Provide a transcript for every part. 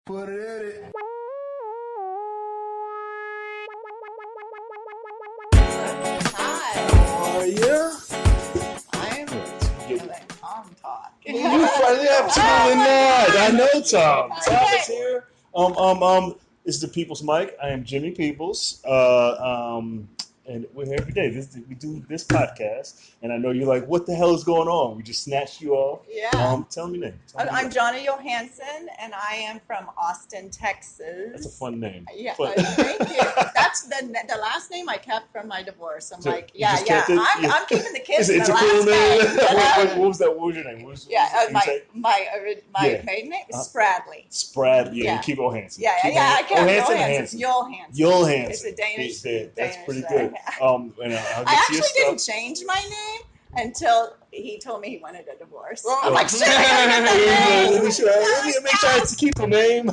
Put it in it. Hi. How are you? I'm like Tom talk. You funny, absolutely not. I know Tom. Tom is here. It's the People's Mic. I am Jimmy Peoples. And we're here every day. We do this podcast, and I know you're like, what the hell is going on? We just snatched you off. Yeah. Tell me your name. I'm Jonna Hansen, and I am from Austin, Texas. That's a fun name. Yeah, Fun. Thank you. That's the last name I kept from my divorce. I'm So like, you just kept it? I'm keeping the kids. It's the a cool last name. name. What was your name? My maiden name is Spradley. Sprad, you keep O Hansen. I kept Hansen. Juuls Hansen. Juuls Hansen. It's a Danish. That's pretty Danish good. I actually didn't change my name until he told me he wanted a divorce. I'm like, shit, I gotta get that name. Make sure I keep the name.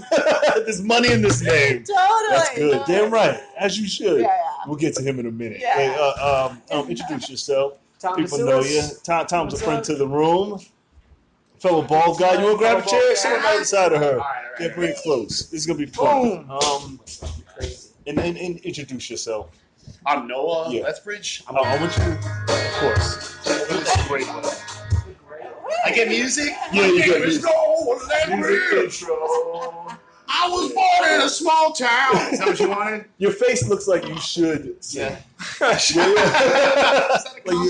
There's money in this name. Totally. That's good. Damn right. As you should. Yeah. We'll get to him in a minute. Yeah. Introduce yourself. Tom People Decillis. know you. Tom's a friend to the room. Fellow bald guy. You want to grab a chair? Sit on the other side of her. All right. Get pretty close. This is going to be fun. Crazy. And introduce yourself. I'm Noah Yeah. Lethbri. I want you, of course. This is great one. I get music. Yeah, you get music. Noah Music Lethbri. intro. I was born in a small town. Is that what you wanted? Your face looks like you should sing. Yeah.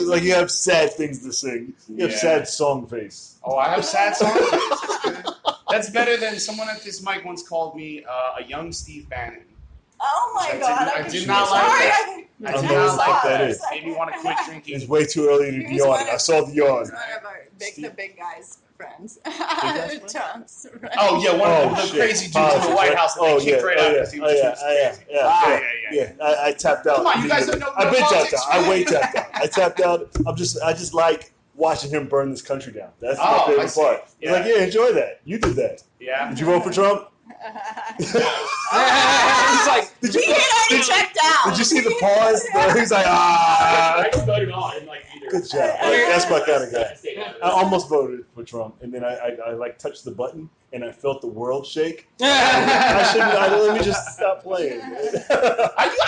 Like you have sad things to sing. You have Yeah. sad song face. Oh, I have sad songs. That's better than someone at this mic once called me a young Steve Bannon. Oh my God! I did not like that. I don't did know not what like that that. is. Made me want to quit drinking. It's way too early to He was yawn. one of- I saw the yawn. He's one of our the big guys' friends. guys' Tom's friend. Oh yeah, one of the shit. crazy dudes in the White House that they kicked right out because he was too crazy. Yeah. I tapped out. Come on, you guys don't know I've been tapped politics, out. I man. way tapped out. I tapped out. I just like watching him burn this country down. That's my Oh, I favorite see. part. He's Yeah. like, yeah, enjoy that. You did that. Yeah. Did you vote for Trump? He's like, Did He had already checked out. Did you see the pause? He's like, I just voted on. I'm like, either. good job. That's my kind of guy. Stay out of I this. almost voted for Trump, and then I like touched the button, and I felt the world shake. I shouldn't. Let me just stop playing.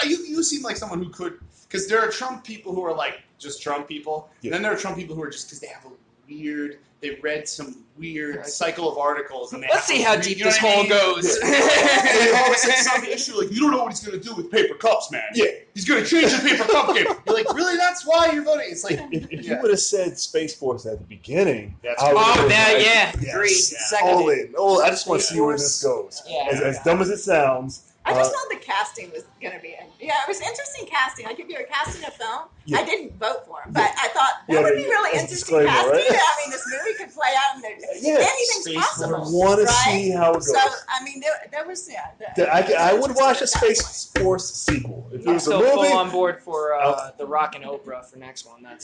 You seem like someone who could, because there are Trump people who are like just Trump people, Yeah. and then there are Trump people who are just because they have a weird, they read some weird cycle of articles, and they let's have see a how weird- deep you know this what I hole mean? goes. And they all of a sudden some issue like you don't know what he's gonna do with paper cups, man. Yeah. He's gonna change the paper cup game. You're like, really? That's why you're voting? It's like, If you would have said Space Force at the beginning, That's I would've Oh, been that, like, yeah. yes, Agreed. yes, Second. all in. Oh, I just want to Space see where Force. this goes. Yeah. As dumb as it sounds. I just thought the casting was going to be, it was interesting casting. Like if you were casting a film, Yeah. I didn't vote for him, but I thought that Yeah, would be really as a interesting disclaimer, casting. right? I mean, this movie could play out and Yeah. anything's Space possible. I want to right? see how it goes. So, I mean, there was, I would watch a at that point. Space Force sequel. If it I'm was a still movie, full on board for The Rock and Oprah for next one. I'm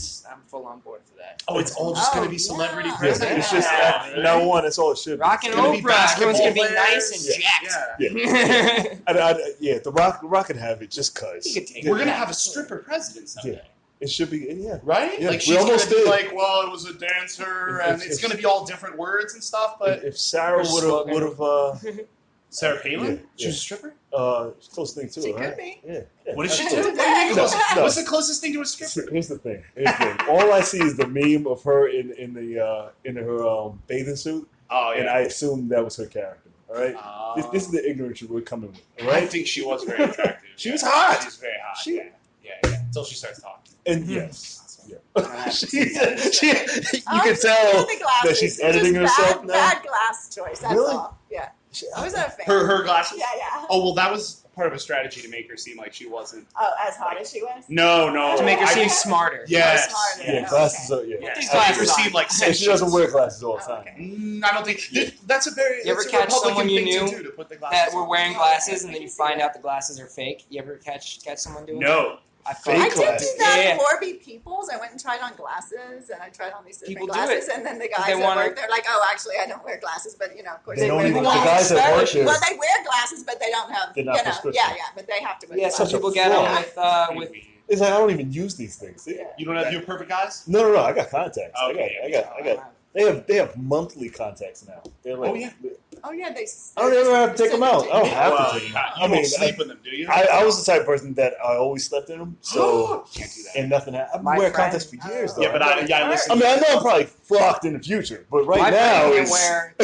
full on board for that. oh, it's all just gonna be Oh, celebrity yeah. yeah, president. it's just Yeah. now one. It's all it should be. Rock and It's gonna be Oprah. Everyone's gonna be basketball nice and players. jacked. Yeah, the Rock could have it just cause. He could take We're gonna have a stripper president someday. It should be. Yeah. Right? Yeah, like we she's gonna almost be did. like, well, it was a dancer, and it's gonna be all different words and stuff. But If Sarah Her would have Sarah Palin, Yeah, she's yeah. a stripper. close thing too. She right? could be. Yeah. What does she do? do? No. What's the closest thing to a stripper? Here's the thing. All I see is the meme of her in her bathing suit, Oh and I assumed that was her character. All right. This is the ignorance we're coming with. All I right. think she was very attractive. She was hot. She's very hot. She- yeah. Until she starts talking. And yes. Yeah. I you I can was tell the glasses. that she's It's editing just herself now. Bad glass choice. That's Really? all. Yeah. I was not a fan. Her glasses. Yeah. Oh well, that was part of a strategy to make her seem like she wasn't. Oh, as hot as she was. No. To make her I seem think- smarter. Yes. Smarter. Yeah, Yeah, glasses okay. are yeah. Yeah, These to make her glasses seem on. like And sentient. she doesn't wear glasses all the time. I don't think that's a very. You ever that's a catch Republican someone you thing knew to do, to put the glasses That were on. wearing glasses and then you find out the glasses are fake. You ever catch someone doing that? No. I Fake I thought did glasses. do that Yeah. for Warby Peoples. I went and tried on glasses, and I tried on these different People do glasses, it. and then the They guys at wanna- work, they're like, "Oh, actually, I don't wear glasses," but of course, They don't wear even. The glasses. guys at work here. Well, they wear glasses, but they don't have, They're not prescription. but they have to wear Yeah, some glasses. Such a people get them fraud. with It's like I don't even use these things. Yeah. You don't have your perfect eyes. No. I got contacts. Okay, I got. They have monthly contacts now. They're like, Oh, yeah. Oh yeah, they. I don't ever have to take them out. I don't have to take them out. You don't sleep in them, do you? I was the type of person that I always slept in them, so Can't do that. and nothing happened. I've been My wearing friend- contacts for years, though. Yeah, but listen. I mean, I know I'm probably fucked in the future, but right My now friend it's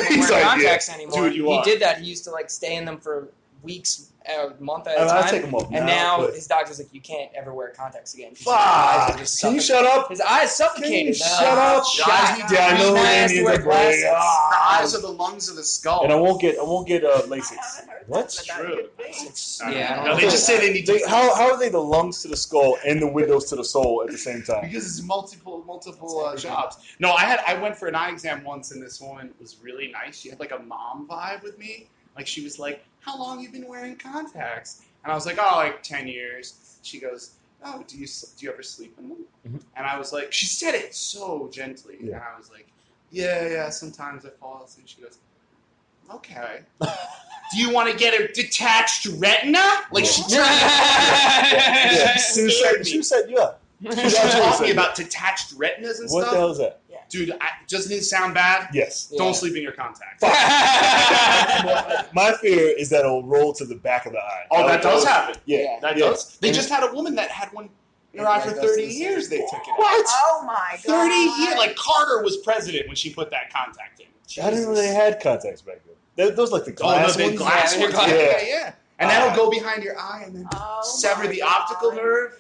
can't wear like, contacts anymore. Dude, you he are. did that. He used to like stay in them for weeks, a month at a I time. take them off and now, now but- his doctor's like, you can't ever wear contacts again. 'Cause his eyes are Fuck! just Can you suffocating. shut up? His eyes suffocated. Can you man. shut up? Shut Your eyes up. need to Yeah, I know He they has to need wear to break. glasses. The eyes are the lungs of the skull. And I won't get I LASIX. haven't heard What? that, but that True. could be. Yeah, I don't No, know. they just say they need to. How are they the lungs to the skull and the windows to the soul at the same time? Because it's multiple jobs. No, I went for an eye exam once, and this woman was really nice. She had like a mom vibe with me. Like she was like, "How long you been wearing contacts?" And I was like, "Oh, like 10 years." She goes, "Oh, do you ever sleep in them?" Mhm. And I was like, she said it so gently, Yeah. and I was like, "Yeah, sometimes I fall asleep." She goes, "Okay." Do you want to get a detached retina? Like she turned Yeah. She scared me. She set you up. She was talking to me about detached retinas and What stuff. the hell is that? Dude, doesn't it sound bad? Yes. Don't sleep in your contacts. My fear is that it'll roll to the back of the eye. Oh, that does happen. Yeah. That yeah. does. They just had a woman that had one in her eye for 30 years. They took it out. What? Oh my god. 30 years? Like Carter was president when she put that contact in. I didn't know they had contacts back then. Those like the Oh, no, glass the ones. glass Yeah, ones. glass. Yeah. And that'll go behind your eye and then Oh sever my the God. optical nerve.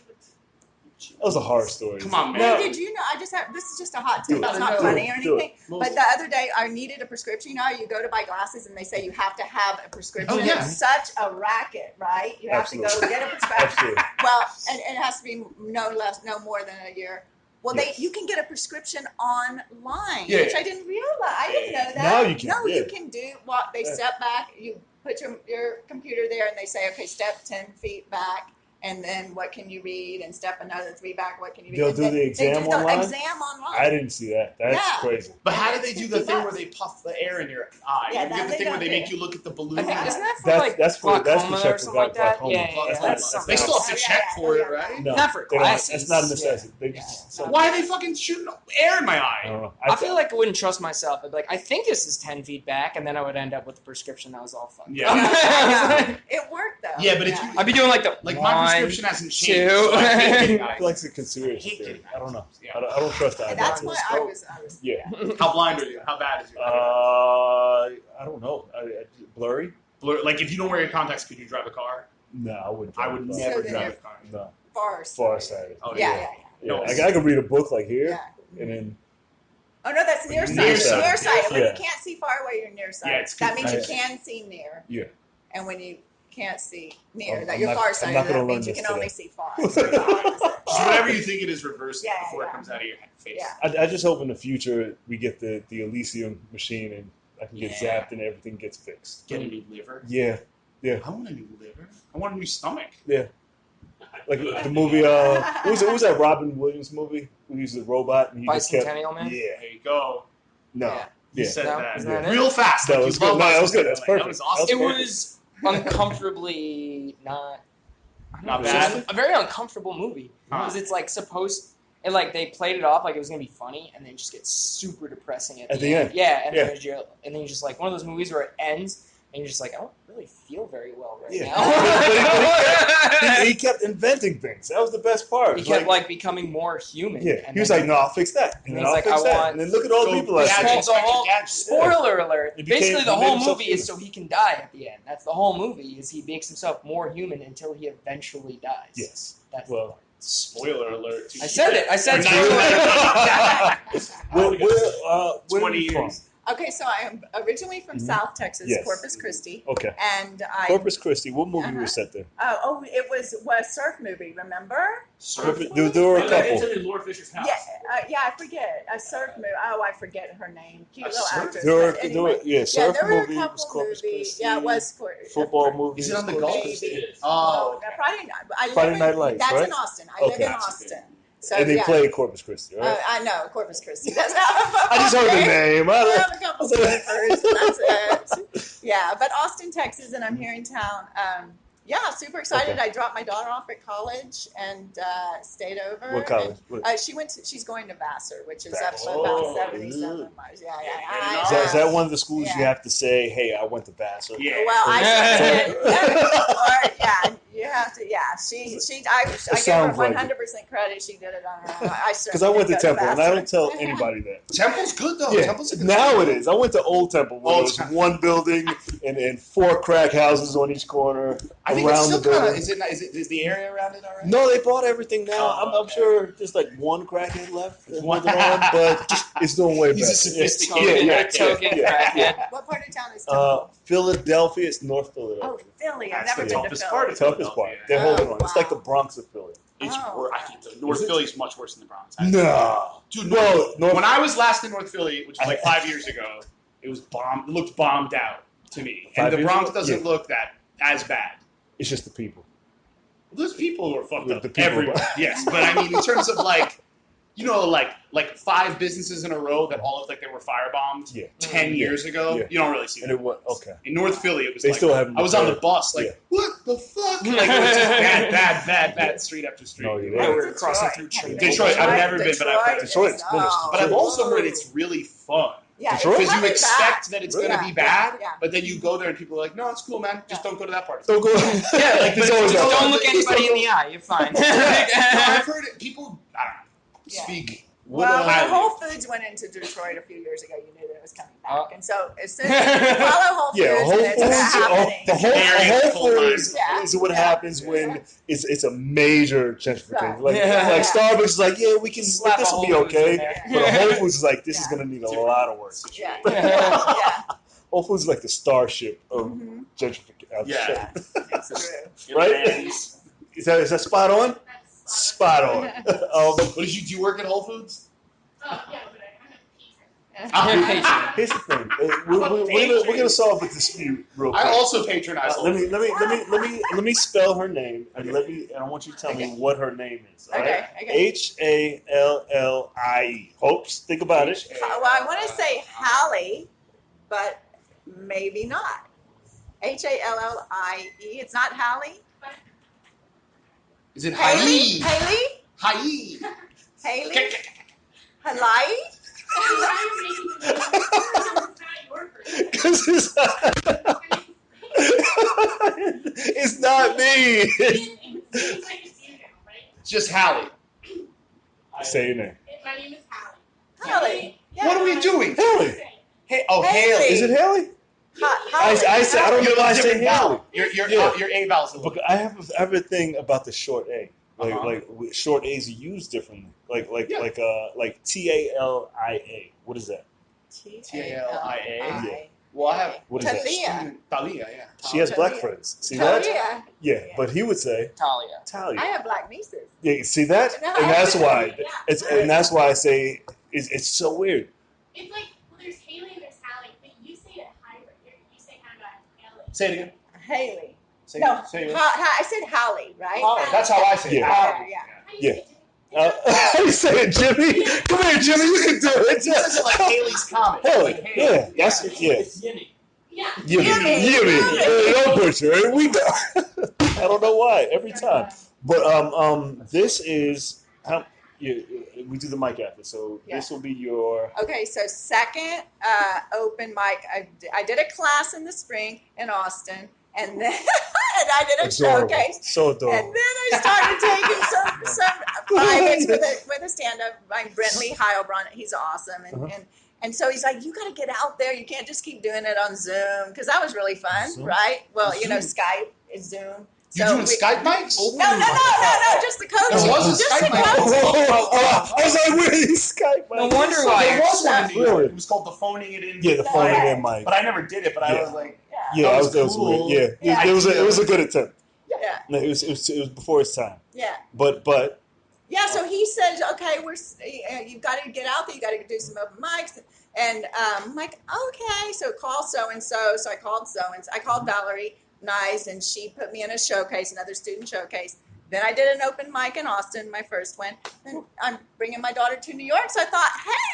That was a horror story. Come on, Hey, man. did you know? This is just a hot tip. Do it. It's not Do funny or it. Do anything. But the other day, I needed a prescription. You know, you go to buy glasses and they say you have to have a prescription. Oh, yeah. It's such a racket, right? You have to Absolutely. go get a prescription. Absolutely. Well, and it has to be no more than a year. Well, Yes. you can get a prescription online, Yeah. which I didn't realize. I didn't know that. Now you can, No, yeah. you can do what they step back. You put your computer there, and they say, okay, step 10 feet back. And then what can you read? And step another 3 back. What can you read? They'll And do they- the they exam do the online? exam online. I didn't see that. That's Yeah. crazy. But how do they do the thing $50. where they puff the air in your eye? Yeah, you that get the they thing where don't they do. make you look at the balloon. I think, isn't that for That's- like that's for glaucoma check or for something like that? glaucoma. Yeah, That's that's not- They something. still have to check for it, right? No, Not for they don't. glasses. That's not a necessity. They just. Yeah. Why are they fucking shooting air in my eye? I don't know. I feel like I wouldn't trust myself. I'd be like, I think this is 10 feet back, and then I would end up with a prescription that was all fucked. Yeah. Yeah. It worked though. Yeah, but if you I'd be doing like the like one, my prescription hasn't changed. two. So I hate getting I eyes. feel like it's a conspiracy I hate theory. getting I don't know. Yeah. I don't trust that. And that's why I was. Yeah. How blind are you? How bad is your I don't know. Blurry? Like if you don't wear your contacts, could you drive a car? No, I wouldn't. I would drive. never then drive a you're- car. No, Far. sighted. Oh, Yeah. Yeah, No, I could read a book like here, Yeah. and then Oh no, that's nearsighted. Nearsighted. Nearsighted. When Yeah. you can't see far away, you're nearsighted. Yeah, it's that means you confusing. can see near. Yeah. And when you can't see near, I'm that you're not- farsighted. I'm not gonna That learn means you this can only today. see far. It's the opposite. Just whatever you think it is, reverse it Yeah, before yeah. it comes out of your face. Yeah. I just hope in the future we get the Elysium machine and I can get Yeah. zapped and everything gets fixed. Get a new liver. Yeah, I want a new liver. I want a new stomach. like the movie. What was that Robin Williams movie? Who was a robot and he just kept. Bicentennial Man? Yeah, There you go. no, Yeah. You yeah. said No, that. isn't that it? Real fast. That like was you good. love No, that us. was good. That's That perfect. was awesome. It was uncomfortably not. I don't Not know, bad? it was a very uncomfortable movie because it's like supposed. And like they played it off like it was gonna be funny, and then it just gets super depressing at the end. Yeah, and Yeah. then you're just like one of those movies where it ends, and you're just like, I don't really feel very well right Yeah. now. he kept inventing things. That was the best part. He kept like becoming more human. yeah, and he was then- like, "No, I'll fix that," and And then he's I'll like, fix "I that," want- and then look at all the Go people I It's gadgets, called saved. the whole gadgets. spoiler alert. It became- Basically, the he made whole himself movie human. is so he can die at the end. That's the whole movie. Is he makes himself more human until he eventually dies. Yes. That's Well, Spoiler alert. I said it. I said We're spoiler not- alert. where 20 are you from? years. Okay, so I am originally from Mhm. South Texas, Yes. Corpus Christi, Okay, and I. Corpus Christi. What movie Uh-huh. was set there? It was a surf movie. Remember? There were a couple. It's in Laura Fisher's house. Yeah, I forget a surf movie. Oh, I forget her name. Cute A little surf? actress. There were, but anyway. yeah, surf there were a movie couple was Corpus movies. Christi. Yeah, it was Football movie. Is it on the was Gulf? Corpus Maybe. Christi. Oh, Friday night. I live Friday in- Night Lights, That's right? in Austin. I live Okay. in Austin. So And they yeah. played Corpus Christi, right? I know Corpus Christi. That's not. I just heard the name. I I have a couple surfers. That's it. Yeah, but Austin, Texas, and I'm here in town. Yeah, super excited. Okay. I dropped my daughter off at college and stayed over. What college? And, she's going to Vassar, which is up Vassar. about 77 miles. Yeah. Is that one of the schools you have to say, "Hey, I went to Vassar"? Yeah. Well, I said, or yeah, you have to. Yeah, I gave her 100% credit. She did it on her own. Because I went to Temple, and I don't tell anybody that. Temple's good though. Yeah, Temple's a good now school. it is. I went to Old Temple, where there was one building and 4 crack houses on each corner. I think it's around still the kind building. of. Is the area around it already? No, they bought everything now. Oh, I'm sure there's like one crackhead left, but it's doing way better. He's a sophisticated token crackhead. What part of town is Temple? Philadelphia. It's North Philadelphia. Oh, Philly. I've That's never the been to toughest Philly. part of Toughest part. Philadelphia. They're holding on. wow. It's like the Bronx of Philly. It's Oh, worse. North Philly is much worse than the Bronx. No. Dude, Well, when I was last in North Philly, which was like 5 years ago, it was bombed. It looked bombed out to me, 5 and the years Bronx ago? doesn't Yeah. look that as bad. It's just the people. There's people who are fucked up The people- everywhere. Yes, but I mean, in terms of like, like 5 businesses in a row that all looked like they were firebombed Yeah. 10 years ago, Yeah. you don't really see And that. it was okay. In North Philly, it was They like, still haven't I was on the repaired. bus, like, Yeah. what the fuck? Like, it was just bad, street after street. No, you're Yeah, right. we were crossing Detroit. through Detroit, I've never been, but I've heard Detroit's is- finished. oh. But I've also heard it's really fun. Yeah, Detroit? it's Because you really expect that it's going to Yeah, be bad, yeah. but then you go there and people are like, no, it's cool, man. Just don't go to that party. Don't go. Yeah, like, There's but always just that. Don't look anybody in the eye. You're fine. No, I've heard it. People, I don't know, Yeah. speak. Well, I- when Whole Foods went into Detroit a few years ago, you knew that it was coming back. Oh. And so as soon as you follow Whole Foods, Yeah, Whole and it's Foods. happening. The Whole Foods Yeah. is what Yeah. happens when it's a major gentrification. Like, Yeah. like Starbucks is like, yeah, we can. Slap This a will be Whole Foods in okay. there. But a Whole Foods is like, this is Yeah. going to need a lot of work. Yeah. Yeah. Yeah. Whole Foods is like the starship of Mhm. gentrification. Yeah. It's true. Right? Is that spot on? Spot on. What did you do? You work at Whole Foods? Oh, yeah, but I'm a patron. Here's the thing. We're gonna solve a dispute real quick. I also patronize Whole Foods. Let me spell her name and I want you to tell me what her name is. All right? Okay. Hallie. Hopes. Think about it. Well, I want to say Hallie, but maybe not. Hallie. It's not Hallie. Is it Haley? Haley? Haley? Haley? Haley? Hallie? Because it's not me. It's just Hallie. Say your name. My name is Hallie. Hallie. Yeah. What are we doing? Haley. Hey, oh, Haley. Haley. Is it Haley? Hallie. I don't know why I say Different vowel. Haley. Your A vowel's a little But I have a thing about the short A. Uh-huh. Like short A's are used differently. Like TALIA. What is that? Talia. Well, I have. What is that? Talia. Talia, yeah. She has black friends. See that? Talia. Yeah, but he would say Talia. Talia. I have black nieces. Yeah, see that? No. And that's why that's why I say it's so weird. It's like, well, there's Haley and there's Hallie, but you say it hybrid. You say kind of Haley. Say it again. Haley. Say No, say it. I said Hallie, right? Holly. That's how I say it. Yeah. Holly. Yeah. How do you Yeah. say it? How you say it, Jimmy? Come here, Jimmy. You can do it. He says it like Haley's Comet. Haley. Like Yeah, that's yeah. Yeah. Yimmy. Don't butcher it. We know. I don't know why every time. But this is how we do the mic after. So Yeah. this will be your. Okay, so second open mic. I did a class in the spring in Austin, and then and I did a Adorable. showcase. So adorable. And then I started taking some privates with a stand-up by Brentley Heilbronn. He's awesome. And so he's like, you got to get out there. You can't just keep doing it on Zoom. Because that was really fun, Zoom? right? Well, Zoom. Skype is Zoom. You doing Skype mics? No, just the coaching. There was a Just Skype the mic. coaching. I was like, where are these Skype mics? No wonder why. There was one in New York. Really? It was called the phoning it in. Yeah, the phone Yeah. in mic. But I never did it. But I Yeah. was like, Yeah, That was that was cool. weird. Yeah, Yeah. It was a good attempt. Yeah, No, it was before its time. yeah. But Yeah, so he says, okay, you've got to get out there. You got to do some open mics. And I'm like, okay, so call so-and-so. So I called so-and-so. I called Valerie Nyes, and she put me in a showcase, another student showcase. Then I did an open mic in Austin, my first one. And I'm bringing my daughter to New York. So I thought,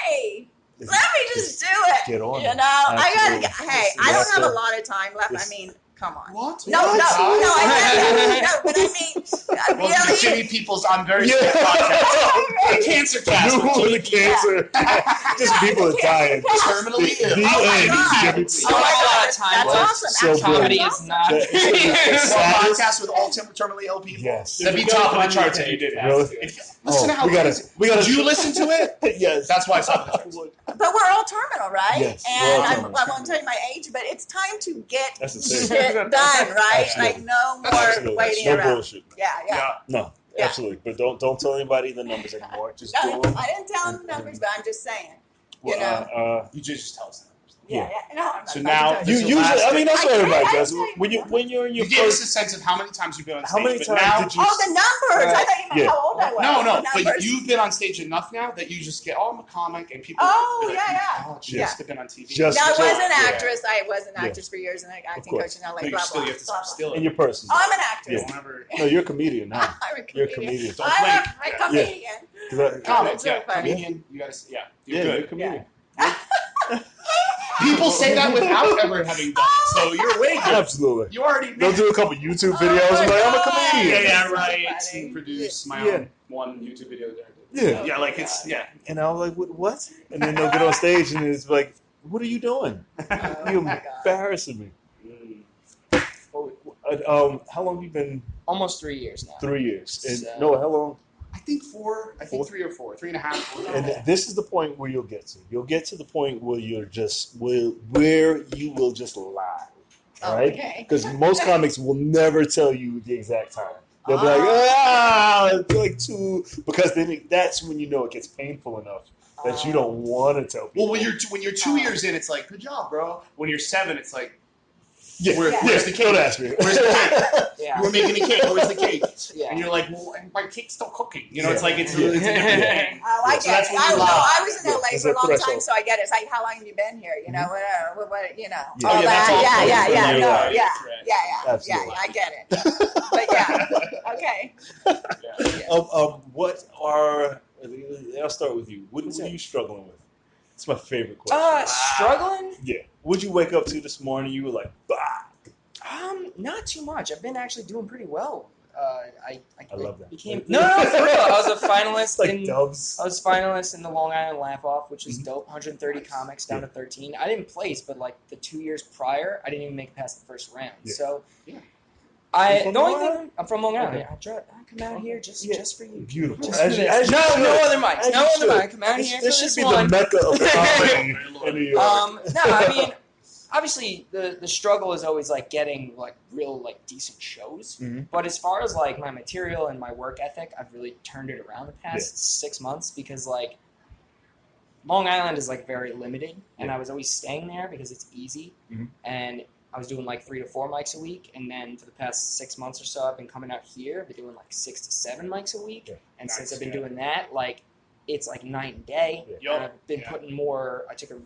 hey, let me just do it. Get on You it. know, I Absolutely. got to, hey, I don't have a lot of time left. I mean, Come on. What? No, What? no, I know, but I mean, Well, really? Jimmy Peoples on very sick podcast. Cancer cast. No, the cancer. Just people are dying. Terminally ill. The Oh my end. God. Jimmy. We spent a lot of time That's with awesome. So Actually, comedy that's is not. That- it's gonna be the One saddest- podcast with all terminally ill people. Yes. That'd be top of the charts if you did it. Really? Listen to how we gotta. Did you listen to it? Yes. That's why it's top of the charts. But we're all terminal, right? Yes, we're And all I terminal. won't tell you my age, but it's time to get That's the thing. shit done, right? Absolutely. Like no more Absolutely. waiting No around. bullshit. Yeah. No, Yeah. absolutely. But don't tell anybody the numbers anymore. Just do No, them. I didn't tell them the numbers, but I'm just saying. You Well, know. You just tell us that. Yeah. No, I'm not So about now to tell You This is usually, last I mean, that's what I everybody can't does. tell you When you're in You your gave us first, a sense of how many times you've been on stage. how many but times now, did you? Oh, the numbers! I thought you meant Yeah. how old I was. No, The but numbers. you've been on stage enough now that you just get, I'm a comic, and people. Oh, be like, yeah. Oh, she Yeah. must have been on TV. Just- No, I was an Yeah. actress. I was an Yeah. actress for years and acting Of coach in LA. But you Blah, still blah, you have to blah, still. In your person. blah. Oh, I'm an actress. Yeah. Don't ever. No, you're a comedian now. I'm a You're a comedian. comedian. Don't I'm blink. a comedian. Comics, So yeah. funny. Comedian, you guys, yeah. Yeah, You're you're a good. comedian. People say that without ever having done it, so you're way good. Absolutely. You already They'll do a couple YouTube videos. Oh I'm like, I'm a my comedian. Yeah, God. right. That's funny. To produce my Yeah. own one YouTube video that I did. Yeah. Yeah, like it's, yeah. And I was like, what? And then they'll get on stage and it's like, what are you doing? Oh You're my God. embarrassing me. How long have you been? Almost 3 years now. 3 years. And So- no, how long? I think 4. I think Four? 3 or 4. 3.5. 4. And this is the point where you'll get to. You'll get to the point where you're just where you will just lie. All right? Okay. Because most comics will never tell you the exact time. They'll be like, it's like 2, because then that's when you know it gets painful enough that you don't want to tell people. Well, when you're 2 years in, it's like, good job, bro. When you're 7, it's like, yeah, where's the cake? Don't ask me. Where's the cake? Yeah. You were making a cake. Where's the cake? Yeah. And you're like, well, my cake's still cooking. You know, it's Yeah. like it's Yeah. a different thing. Oh, I So get that's it. when you I lie. was in Yeah, LA it's for a a long threshold. time, so I get it. It's like, how long have you been here? You know, what you know, Yeah. all Oh, yeah, that's all that. cool. Yeah, You're no, right. yeah, That's right. yeah, Absolutely. I get it. But yeah, okay. Yeah. What are? I'll start with you. What are you struggling with? It's my favorite question. Struggling? Yeah. What'd you wake up to this morning? You were like, bah. Not too much. I've been actually doing pretty well. I love that. Became, no, for real. I was a finalist It's like in. Dubs. I was finalist in the Long Island Laugh Off, which is Mhm. dope. 130 comics down to 13. I didn't place, but like the 2 years prior, I didn't even make it past the first round. Yeah. So, Yeah. You from the only Long thing Island? I'm from Long Island. Okay. Yeah, I come out here just Yeah. for you. Beautiful. Just As for you- this. as you no should. other mics. As No you other should. mic. I come out here for This should this be one. the mecca of comedy in New York. No, I mean, obviously the struggle is always like getting like real like decent shows. Mhm. But as far as like my material and my work ethic, I've really turned it around the past 6 months because like Long Island is like very limited, and I was always staying there because it's easy, Mhm. and I was doing like 3 to 4 mics a week, and then for the past 6 months or so, I've been coming out here. I've been doing like 6 to 7 mics a week, Yeah. and Nice, since I've been yeah. doing that, like it's like night and day. Yeah. Yup. And I've been Yeah. putting more. I took a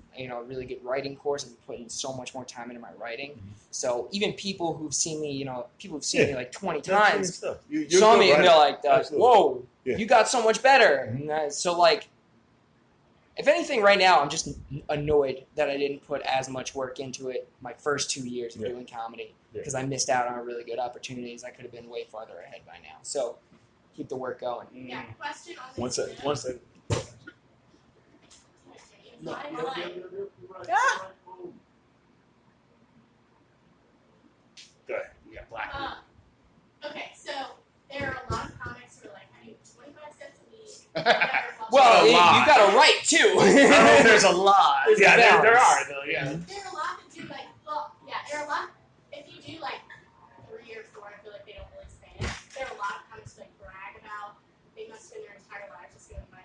really good writing course and putting so much more time into my writing. Mhm. So even people who've seen me, people who've seen Yeah. me like 20 That's funny times stuff. You're saw good me and writer. they're like, Absolutely. "Whoa, Yeah. you got so much better." Mhm. And so like, if anything, right now I'm just annoyed that I didn't put as much work into it my first 2 years of Yeah. doing comedy Yeah. because I missed out on really good opportunities. I could have been way farther ahead by now. So keep the work going. Yeah, question on One this. second. One second. No, my mind. Yeah. Go ahead. You got black. Okay, so there are a lot of comics who are like, I need 25 cents a week. Well, A you lot. got to write too. I don't know if there's a lot. There's a Yeah, there balance. are though. Yeah. There are a lot that do like, well, yeah, there are a lot. If you do like 3 or 4, I feel like they don't really stand. There are a lot of comics who like brag about they must spend their entire lives just going mic.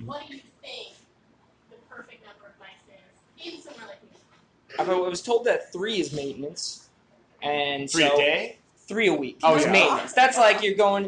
What do you think the perfect number of mics is in somewhere like New York? I was told that 3 is maintenance, and 3 so a day? 3 a week Oh, is yeah. maintenance. That's like you're I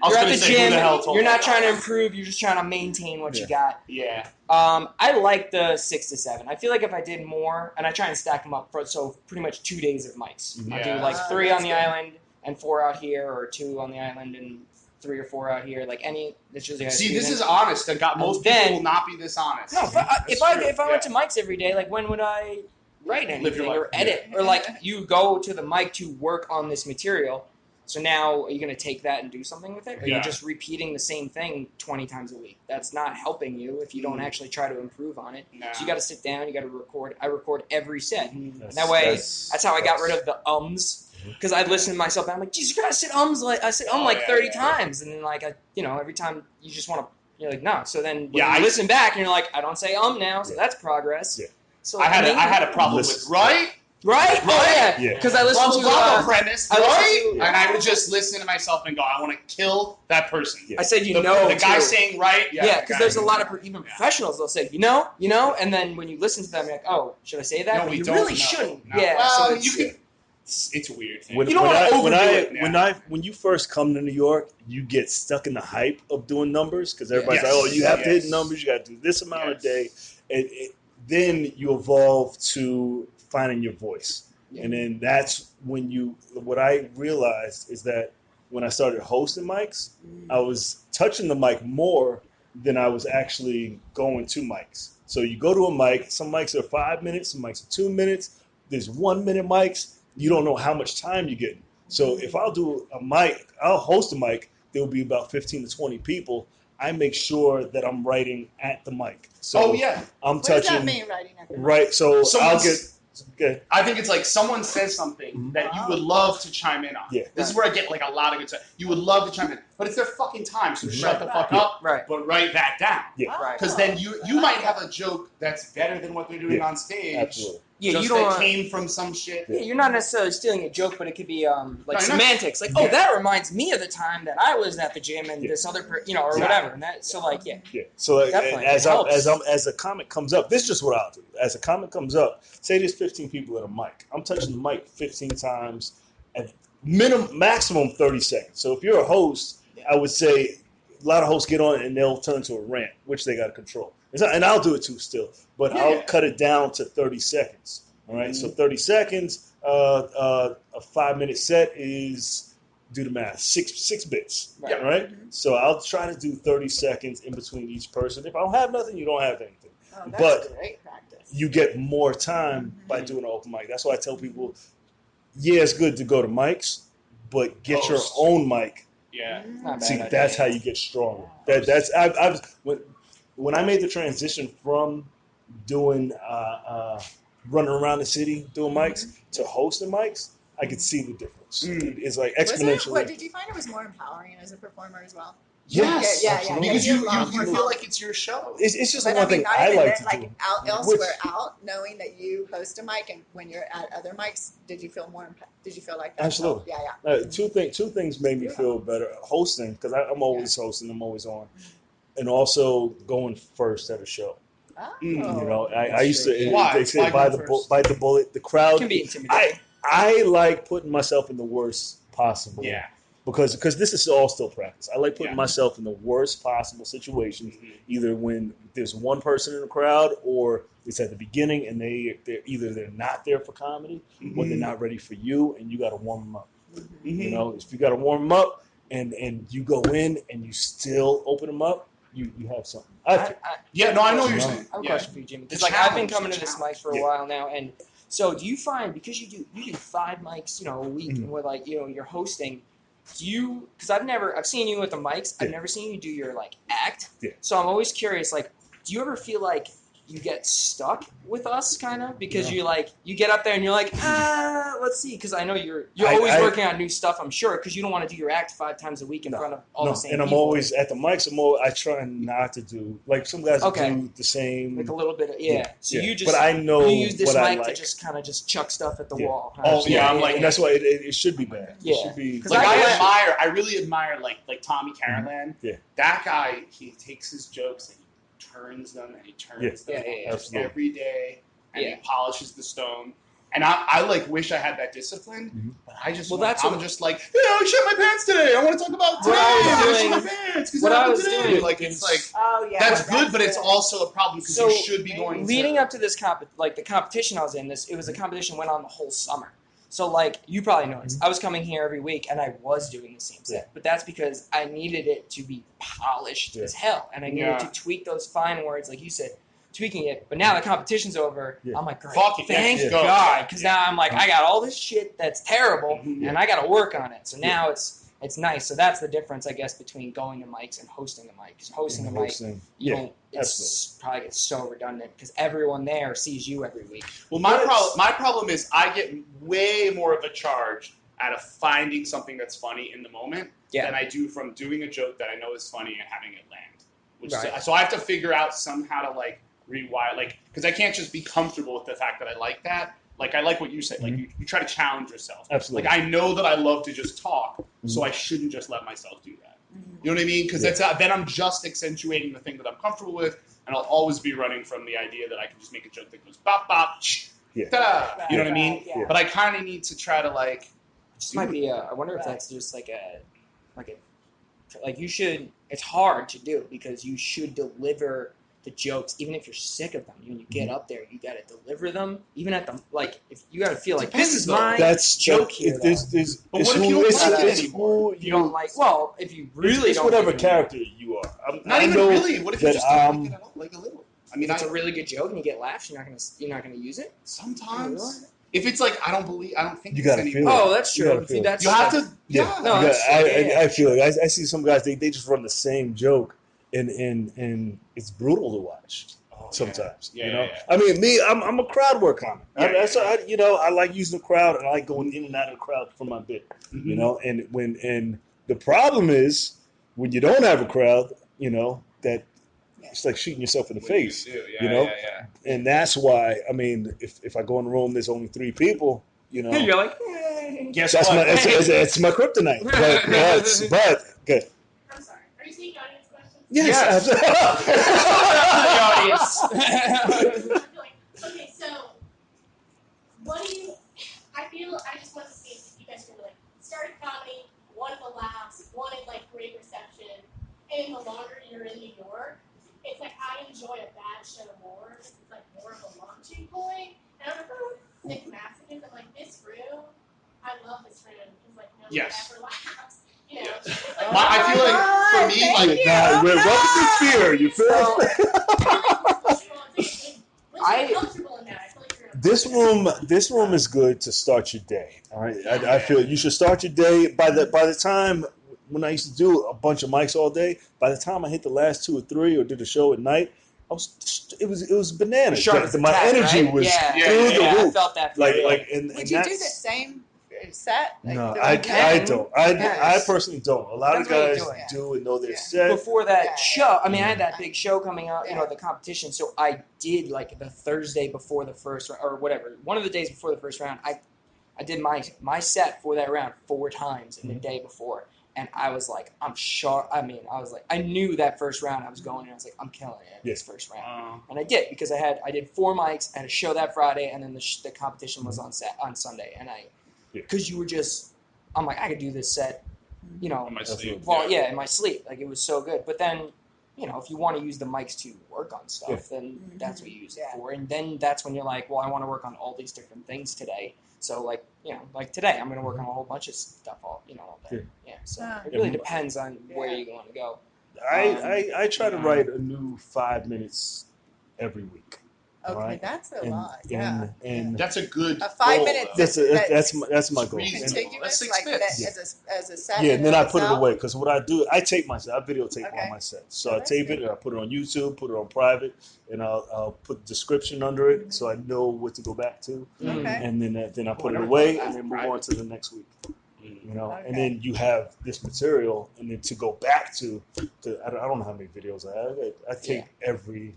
was at gonna the say, who gym. the hell told You're you not that? trying to improve. You're just trying to maintain what you got. Yeah. I like the 6 to 7. I feel like if I did more, and I try and stack them up for so pretty much 2 days of mics. I do Yeah. like 3 that's on the good. island and 4 out here, or 2 on the island and 3 or 4 out here. Like any. That's usually how I See, squeeze this in. is honest. Most Then- people will not be this honest. No, but if That's I true. if I went to mics every day, like when would I write Live anything your or life. edit. Or like you go to the mic to work on this material. So now are you going to take that and do something with it? Or Yeah. you're just repeating the same thing 20 times a week? That's not helping you if you don't actually try to improve on it. Nah. So you got to sit down. You got to record. I record every set. Mhm. And that way, that's how I got rid of the ums. Because I'd listen to myself and I'm like, geez, you gotta sit ums like I sit like 30 times, and then like every time you just want to, you're like no. So then when you listen back and you're like, I don't say now, so that's progress. Yeah. So I had a problem with right. Oh yeah, because I listened to Apprentice, and I would just listen to myself and go, I want to kill that person. Yeah. I said the guy saying right. Yeah, because there's a lot of even professionals. They'll say and then when you listen to them, you're like, oh, should I say that? No, but we you don't really know. shouldn't. No. Yeah, Well, so you can. It's a weird thing. When you first come to New York, you get stuck in the hype of doing numbers because everybody's like, "Oh, you have to hit numbers. You got to do this amount a day," and then you evolve to finding your voice, and then that's when you. What I realized is that when I started hosting mics, I was touching the mic more than I was actually going to mics. So you go to a mic. Some mics are 5 minutes. Some mics are 2 minutes. There's 1 minute mics. You don't know how much time you get. So if I'll do a mic, I'll host a mic, there will be about 15 to 20 people. I make sure that I'm writing at the mic. So I'm what touching. does that mean, writing at the mic? Right. So I'll get. Okay. I think it's like someone says something that you would love to chime in on. Yeah. This is where I get like a lot of good stuff. You would love to chime in, but it's their fucking time, so shut the fuck up. Right. But write that down. Yeah. Right. Because then you might have a joke that's better than what they're doing on stage. Absolutely. Yeah, just you don't. that came from some shit. Yeah, you're not necessarily stealing a joke, but it could be like No, semantics. Like, oh, that reminds me of the time that I was at the gym and this other, or whatever. And that, so like, yeah. So like, Definitely. as a comment comes up, this is just what I'll do. As a comment comes up, say there's 15 people at a mic. I'm touching the mic 15 times at maximum 30 seconds. So if you're a host, I would say a lot of hosts get on and they'll turn to a rant, which they got to control. And I'll do it too still, but I'll cut it down to 30 seconds. All right, so 30 seconds, a 5 minute set is, do the math, six bits. Right? So I'll try to do 30 seconds in between each person. If I don't have nothing, you don't have anything. Oh, that's But great practice. you get more time by doing an open mic. That's why I tell people, it's good to go to mics, but get your own mic. Yeah. Not See, bad that's idea. how you get stronger. When I made the transition from doing running around the city doing mics to hosting mics, I could see the difference. It's like exponentially. Did you find it was more empowering as a performer as well? Yes. Yeah. Because you feel like it's your show. It's just But one thing not I even like there, to do. elsewhere out, knowing that you host a mic, and when you're at other mics, did you feel more? Did you feel like that? Absolutely. Yeah. Two things made me feel better. Hosting, because I'm always hosting, I'm always on, and also going first at a show. Oh. You know, I used to. Why? They say Why bite go the first? bite the bullet. The crowd It can be intimidating. I like putting myself in the worst possible. Yeah. Because this is all still practice. I like putting myself in the worst possible situations, either when there's one person in the crowd or it's at the beginning and they're not there for comedy or they're not ready for you and you got to warm them up. You know, if you got to warm them up and you go in and you still open them up, you have something. I know what you're saying. I have a question for you, Jimmy. The Because I've been challenge, coming the to this challenge. mic for a while now, and so do you find, because you do 5 mics, a week, and with you're hosting, because I've seen you with the mics, I've never seen you do your act. So I'm always curious, do you ever feel like you get stuck with us, kind of, because you get up there and you're like, let's see, because I know you're always working on new stuff, I'm sure, because you don't want to do your act 5 times a week in front of all the same and I'm people. always at the mics. I try not to do some guys do the same, a little bit of So you just, but I know you use this what mic I like. to just kind of just chuck stuff at the wall. I'm like, and that's why it should be bad. Yeah. It should be. I really admire like Tommy Carolan. Yeah. That guy, he takes his jokes and he turns them and he turns them every day and he polishes the stone. And I wish I had that discipline, but I just I'm just like, I shit my pants today. I want to talk about today. I shit my pants because I was doing. It's like Oh yeah. that's good, but it's also a problem because you should be going. Leading up to this the competition I was in, it was a competition went on the whole summer. So you probably noticed, I was coming here every week and I was doing the same set, but that's because I needed it to be polished as hell, and I needed to tweak those fine words, like you said. tweaking it. But now the competition's over. Yeah. I'm like, great, Fuck it, thank let's go. God, because now I'm like, I got all this shit that's terrible, and I got to work on it. So now it's nice. So that's the difference, I guess, between going to mics and hosting a mic. Because hosting a mic, you don't. It's probably gets so redundant because everyone there sees you every week. Well, my problem is I get way more of a charge out of finding something that's funny in the moment than I do from doing a joke that I know is funny and having it land. So I have to figure out somehow to like rewire, like, because I can't just be comfortable with the fact that I like that. Like, I like what you said. Like, you try to challenge yourself. Absolutely. Like, I know that I love to just talk, so I shouldn't just let myself do that. You know what I mean? Because then I'm just accentuating the thing that I'm comfortable with, and I'll always be running from the idea that I can just make a joke that goes bop, bop, ta-da. You know what I mean? Yeah. But I kind of need to try to, like... This might be I wonder if that's just like you should, it's hard to do because you should deliver the jokes, even if you're sick of them. When you get up there, you got to deliver them. Even at the, like, if you got to feel like, this is my joke here. But what if you don't like it anymore? You don't like, well, if you really it's don't whatever like it character you are. Not even really. What if you just don't like it at all? Like a little. I mean, if it's a really good joke and you get laughs, you're not gonna use it? Sometimes. If it's like, I don't think you it's gotta feel it. Oh, that's true. You have to. Yeah. No, I feel it. I see some guys, they just run the same joke, and it's brutal to watch. Sometimes, you know. Yeah. I mean, I'm a crowd work comic. I like using the crowd, and I like going in and out of the crowd for my bit. You know, and the problem is when you don't have a crowd, you know, that it's like shooting yourself in the face. You know, and that's why. I mean, if I go in a room, there's only 3 people. You know, you're like, guess what? It's my kryptonite. But good. I'm sorry. Are you taking audience questions? Yes. Okay, so what do you? I just want to see if you guys can like started comedy, wanted the laughs, wanted like great reception, and the longer you're in New York, it's like I enjoy a bad show more because it's like more of a launching point. And I'm like, 6 messages. I'm like, this room, I love this room because like no one ever laughs. You know, I feel like for me, like we're welcome to fear. You feel This room is good to start your day. All right, I feel you should start your day by the time when I used to do a bunch of mics all day. By the time I hit the last 2 or 3 or did a show at night, it was bananas. My energy was through the roof. I felt that. Would you do the same set? No, I don't. I personally don't. A lot of guys do and know their set. Before that show, I mean, I had that big show coming out, you know, the competition. So I did like the Thursday before the first round, or whatever, one of the days before the first round. I did my set for that round 4 times in the day before. And I was like, I'm sharp. I mean, I was like, I knew that first round I was going, and I was like, I'm killing it this first round. And I did because I did 4 mics, I had a show that Friday, and then the competition was on Sunday. And because you were just, I'm like, I could do this set, you know, in my sleep. Well, in my sleep. Like, it was so good. But then, you know, if you want to use the mics to work on stuff, then that's what you use it for. And then that's when you're like, well, I want to work on all these different things today. So, like, you know, like today, I'm going to work on a whole bunch of stuff all day. Yeah. So it really depends on where you want to go. I try to write a new 5 minutes every week. Okay, right? That's a lot. And that's a good a 5 goal, minutes. That's my goal. Contiguous, like as a set. Yeah, and then I put it away because what I do, I tape my set. I videotape all my sets. So I tape it and I put it on YouTube, put it on private, and I'll put the description under it so I know what to go back to. Okay. And then I put it away and then move on to the next week. You know, and then you have this material, and then to go back to I don't know how many videos I have. I tape everything.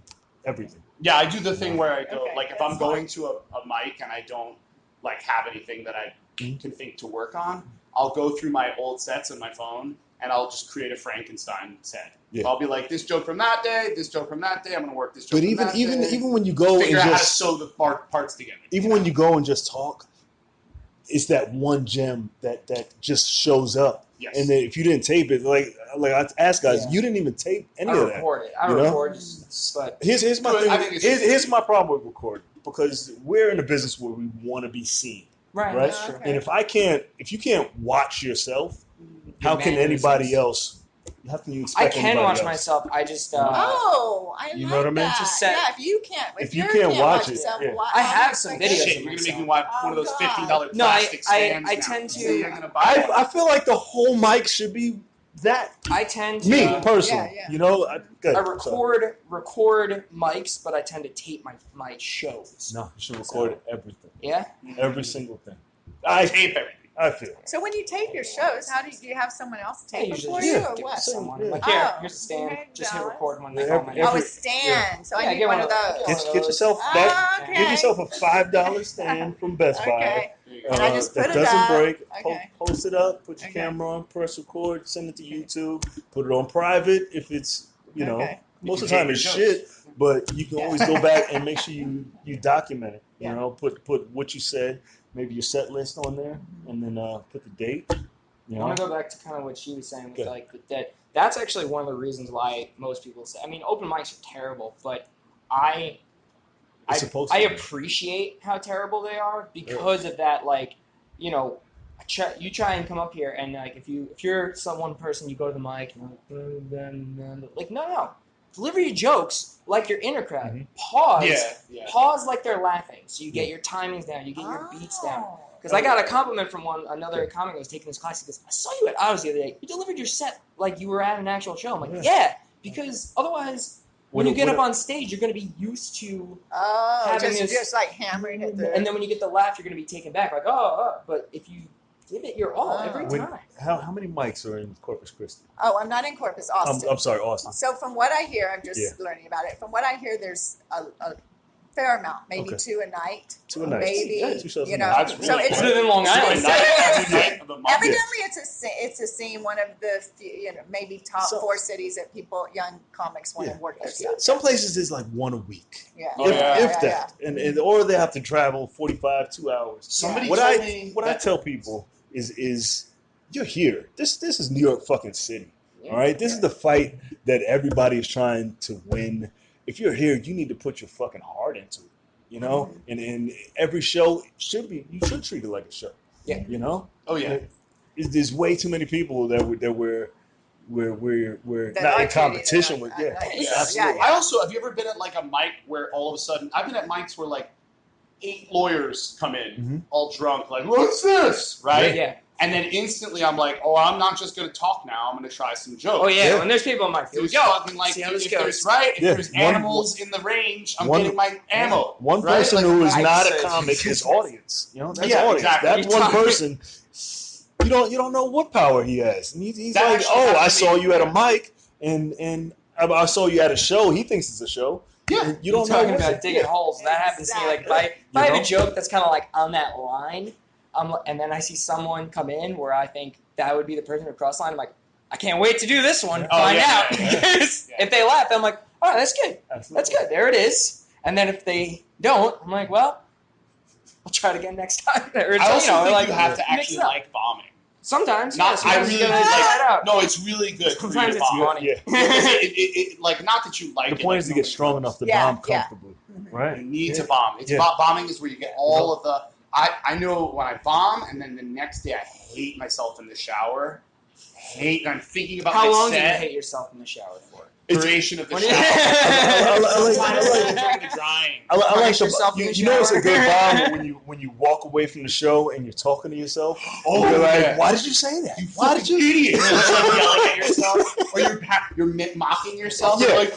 Yeah, I do the thing where I go, like, if I'm going to a mic and I don't, like, have anything that I can think to work on, I'll go through my old sets on my phone, and I'll just create a Frankenstein set. Yeah. So I'll be like, this joke from that day, this joke from that day, I'm going to work this joke from that day. But even when you go figure out how to sew the parts together. Even when you go and just talk, it's that one gem that just shows up. Yes. And then if you didn't tape it, like I asked guys, you didn't even tape any of that. I record, but here's my thing. Here's my problem with recording, because we're in a business where we want to be seen, right? That's true. And if you can't watch yourself, how can anybody else how can you I expect can anybody watch else? myself. I just Oh, I You like know what I mean? that. Just set- Yeah, if you can't, If you you can't watch it, yourself, yeah. I have some videos. Shit, you're gonna make me want one of those $15 No, I- plastic stands. I now. tend to- So you're gonna buy one. I feel like the whole mic should be that. I tend to. Me personally, Yeah. you know, good. I record mics, but I tend to tape my shows. No, you should record everything, Yeah. every single thing. I tape everything. I feel. So when you tape your shows, how do you have someone else I tape it usually for just you or give it what? to someone. Yeah. Like, here, Oh, here's the stand. okay, Just hit Dallas. record when they Yeah, call my every- Oh, name. a stand. So Yeah, I need get one one of of those. those. Get yourself that. Okay. Give yourself a $5 stand from Best Buy. Okay. And I just put that it doesn't up. break. Okay. Post it up. Put your Okay. camera on. Press record. Send it to YouTube. Put it on private if it's Okay. most of the time it's shit. But you can always go back and make sure you document it. Yeah. You know, put what you said, maybe your set list on there, and then put the date. You I know, want to go back to kind of what she was saying with Good. like the dead. That's actually one of the reasons why most people say. I mean, open mics are terrible, but It's supposed I to be. appreciate how terrible they are because of that. Like, you know, you try and come up here and like if you're one person, you go to the mic and like no, deliver your jokes like you're in a crowd. Mhm. Pause like they're laughing, so you get your timings down, you get your beats down. Oh. Because I got a compliment from another comic that was taking this class. He goes, "I saw you at Oz the other day. You delivered your set like you were at an actual show." I'm like, "Yeah," because otherwise, when you get up on stage, you're going to be used to Oh, having this- just like hammering it through. and then when you get the laugh, you're going to be taken back, like, oh. But if you give it your all every When- time, how many mics are in Corpus Christi? Oh, I'm not in Corpus, Austin. I'm sorry, Austin. So from what I hear, I'm just Yeah. learning about it. From what I hear, there's a fair amount, maybe Okay. 2 a night. 2 a night. Maybe, Yeah, 2 shows a you night. know. That's So really it's better than Long Island. evidently it's a scene. One of the maybe top So- 4 cities that young comics want to work their stuff. Some places is like one a week. Yeah. Oh, yeah. If that, and or they have to travel 45, 2 hours. Somebody What told I me what I tell people is you're here. This is New York fucking city. All right, this is the fight that everybody is trying to win. If you're here, you need to put your fucking heart into it. You know, and every show you should treat it like a show. Yeah. You know. Oh yeah. There's way too many people that we're That not are in competition treated, with. Yeah, yeah, absolutely. I also have you ever been at like a mic where all of a sudden I've been at mics where like 8 lawyers come in Mhm. all drunk like what's this right yeah. and then instantly I'm like oh I'm not just gonna talk now I'm gonna try some jokes. Oh yeah. Yeah. When there's people, I'm like, here we There's go. fucking like See how if this there's goes. if Yeah. there's One- animals in the range I'm one- getting my ammo. One right? person Like, who is I not a said- comic is audience. You know, that's Yeah, audience. exactly. That You one talk- person, you don't know what power he has. And he's That like, actually oh, happened I to saw me. you at a mic, and I saw you at a show. He thinks it's a show. Yeah. And you You're don't know talking what about it- digging yeah. holes. That happens to me. Like if I You have know? a joke that's kind of like on that line, and then I see someone come in where I think that would be the person across the line. I'm like, I can't wait to do this one. Yeah. Oh, Find yeah, out. yeah, yeah. Because Yeah. if they laugh, I'm like, all right, that's good. Absolutely. That's good. There it is. And then if they don't, I'm like, well, I'll try it again next time. Or, I also think like, you have to mix actually it up. like bombing. Sometimes. Not- yeah, sometimes I you really gotta like- try it out. No, it's really good for you Sometimes to it's bomb. funny. Yeah. It like not that you like The it. point like, is to get strong enough to Yeah, bomb yeah. comfortably, right? You need Yeah. to bomb. It's Yeah. bombing is where you get all of the. I know when I bomb, and then the next day I hate myself in the shower. I'm thinking about How my long do you set. hate yourself in the shower for? Duration of the When shower. you- I like- Sometimes I like- it's during the drying. I like Punish the, yourself in you, the you know it's a shower. good bomb when you walk away from the show and you're talking to yourself. Oh, you're like, yeah. why did you say that? You Why fucking did you? idiot! You're just like yelling at yourself, or you're mocking yourself. Yeah. You're like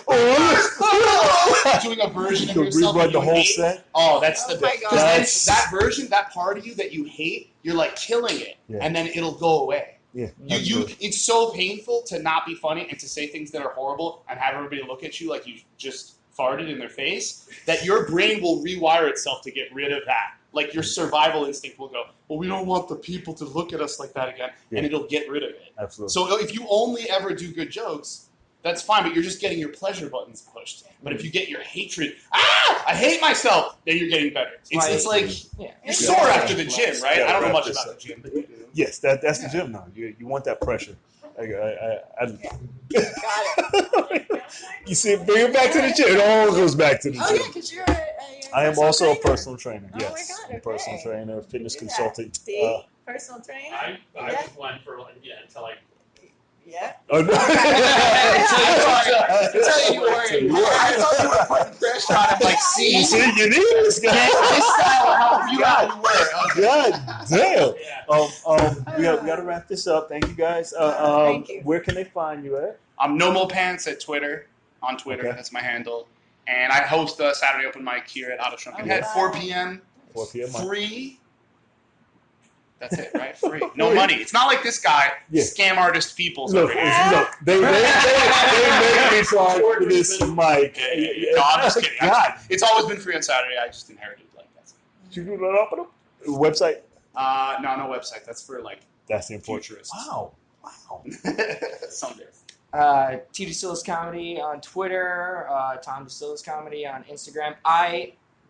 doing a version of You yourself rewrite that the you whole hate. set. Oh, that's Oh the my best. God. That's- That version, that part of you that you hate, you're like killing it, Yeah. and then it'll go away. Yeah, You, absolutely. it's so painful to not be funny and to say things that are horrible and have everybody look at you like you just farted in their face that your brain will rewire itself to get rid of that. Like your survival instinct will go, well, we don't want the people to look at us like that again, and Yeah. it'll get rid of it. Absolutely. So if you only ever do good jokes, that's fine, but you're just getting your pleasure buttons pushed. But if you get your hatred, I hate myself, then you're getting better. It's like Yeah. you're sore after the gym, right? Yeah, I don't know wrap much this about up. the gym, but you do. Yes, that's the gym now. You want that pressure. Got it. You see, bring it back to the gym. It all goes back to the Oh yeah, gym. because you're I am personal also a trainer. personal trainer. Oh my Yes, God, I'm a personal okay. trainer, fitness Do that. consultant. See? Personal trainer. I Yeah. just went for until I Yeah. Oh, no. I tell you were. I thought you were putting pressure on him. Like, see, See, you need this guy. this style will help you out. You were. Okay. God damn. We got to wrap this up. Thank you guys. Thank you. Where can they find you at? I'm No Mo Pants at Twitter. On Twitter, Okay. that's my handle. And I host a Saturday open mic here at Auto Shrunken Head, 4 p.m. 4 p.m. Free. That's it, right? Free. No money. It's not like this guy, scam artist peoples Look, over here. they make me charge for this mic. No, I'm just kidding. It's always been free on Saturday. I just inherited it like that. Did you do that up on them? Website? No website. That's for like That's the important. futurists. Wow. Someday. T Decillis Comedy on Twitter, Tom Decillis Comedy on Instagram.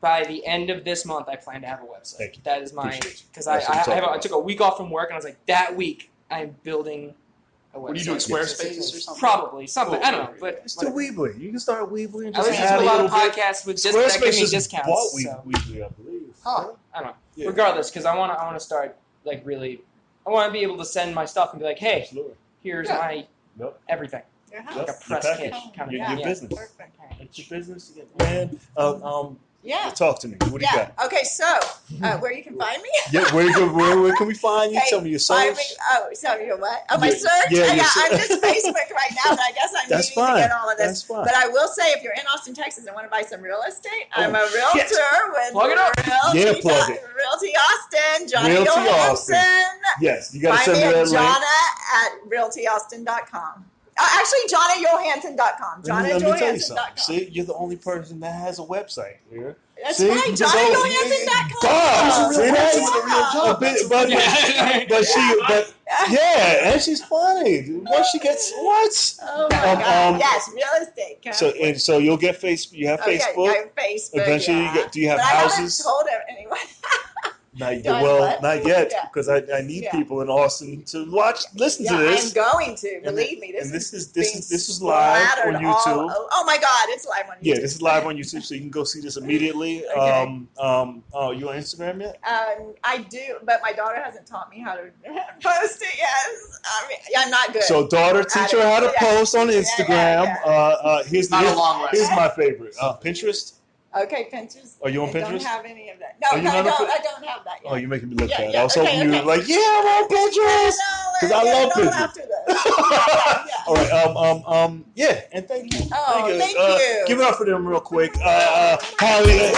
By the end of this month, I plan to have a website. Thank you. That is my, because That's what I'm talking I took a week off from work and I was like, that week I'm building a website. What are you doing, Squarespace or something? Probably something. I don't know, but It's the Weebly. You can start a Weebly and I just listen to add a lot of little bit. podcasts with that give Squarespace me just discounts. bought So. Weebly, I believe. Huh. I don't know. Yeah. Regardless, because I want to start like really. I want to be able to send my stuff and be like, hey, Absolutely. here's my everything. Your Like house. a press Your kit package. kind of Your thing. business. Perfect. It's your business, man. Yeah. Talk to me. What do you got? Okay, so where you can find me? Yeah, where can we find you? Okay, Tell me your find search. me. So you what? Oh, my Yeah, search? yeah, your I'm search. just Facebook right now, but I guess I'm That's needing fine. to get all of this. That's fine. But I will say, if you're in Austin, Texas, and want to buy some real estate, I'm a Oh, shit. realtor with Plug it up. Realty, Plug it. Realty Austin, Johnny Realty Hansen. Austin. Yes, you got to Find send me me at that link. Jonna@realtyaustin.com. Actually, JonnaJohansson.com. Let me tell you something. JonnaJohansson.com. See, you're the only person that has a website here. That's See? right, So- JonnaJohansson.com. God, see that? With a real job. But yeah, and she's funny. Once she gets what? Oh my God! Yes, real estate. So you'll get Facebook. You have Facebook. I have Facebook. Eventually, yeah. do you have but houses? I haven't told anyone. Not, Do I well, what? not yet, Yeah. because I need people in Austin to listen to this. I'm going to. Believe me, This is being live splattered on YouTube. oh my God, it's live on YouTube. Yeah, this is live on YouTube, so you can go see this immediately. Okay. You on Instagram yet? I do, but my daughter hasn't taught me how to post it yet. I mean, I'm not good. So, daughter, teach her how to post on Instagram. Here's Not a long here's lesson. my favorite. Pinterest. Okay, Pinterest. Are you on I Pinterest? don't have any of that. Are No, you I not on don't have that yet. Oh, you're making me look Yeah, bad. yeah, I was hoping okay, you were okay. like, yeah, I'm on Pinterest. Because I love Pinterest. after this. All right. Yeah, and thank you. Oh, thank you. Give it up for them real quick. Holly.